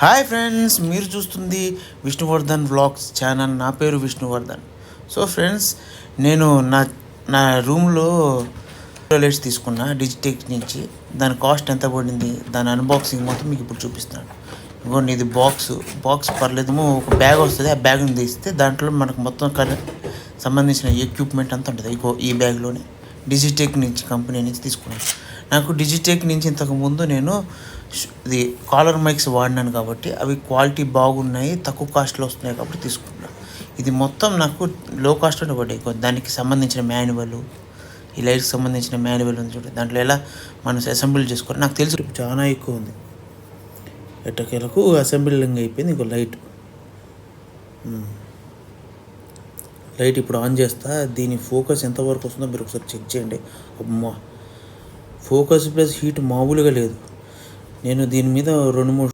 Hi friends, మీరు చూస్తుంది Vishnuvardhan vlogs channel. నా పేరు విష్ణువర్ధన్. సో ఫ్రెండ్స్, నేను నా నా రూమ్లో లైట్స్ తీసుకున్నా డిజిటెక్ నుంచి. దాని కాస్ట్ ఎంత పడింది, దాని అన్బాక్సింగ్ మొత్తం మీకు ఇప్పుడు చూపిస్తాను. ఇవ్వండి, ఇది బాక్స్ పర్లేదేమో. ఒక బ్యాగ్ వస్తుంది, ఆ బ్యాగ్ని తీస్తే దాంట్లో మనకు మొత్తం సంబంధించిన ఎక్విప్మెంట్ అంతా ఉంటుంది. ఈ బ్యాగ్లోనే డిజిటెక్ నుంచి కంపెనీ నుంచి తీసుకున్నాను. నాకు డిజిటెక్ నుంచి ఇంతకుముందు నేను ఇది కాలర్ మైక్స్ వాడినాను కాబట్టి అవి క్వాలిటీ బాగున్నాయి, తక్కువ కాస్ట్లో వస్తున్నాయి కాబట్టి తీసుకున్నాను. ఇది మొత్తం నాకు లో కాస్ట్లోనే పడ్డాయి. దానికి సంబంధించిన మాన్యువల్, ఈ లైట్కి సంబంధించిన మాన్యువల్ ఉంది చూడండి. దాంట్లో ఎలా మనం అసెంబ్లీ చేసుకోవాలి నాకు తెలుసు. చాలా ఎక్కువ ఉంది, ఎట్టకేలకు అసెంబ్లింగ్ అయిపోయింది. ఇంకో లైట్ ఇప్పుడు ఆన్ చేస్తా. దీని ఫోకస్ ఎంతవరకు వస్తుందో మీరు ఒకసారి చెక్ చేయండి. అమ్మా, ఫోకస్ ప్లస్ హీట్ మామూలుగా లేదు. నేను దీని మీద 2-3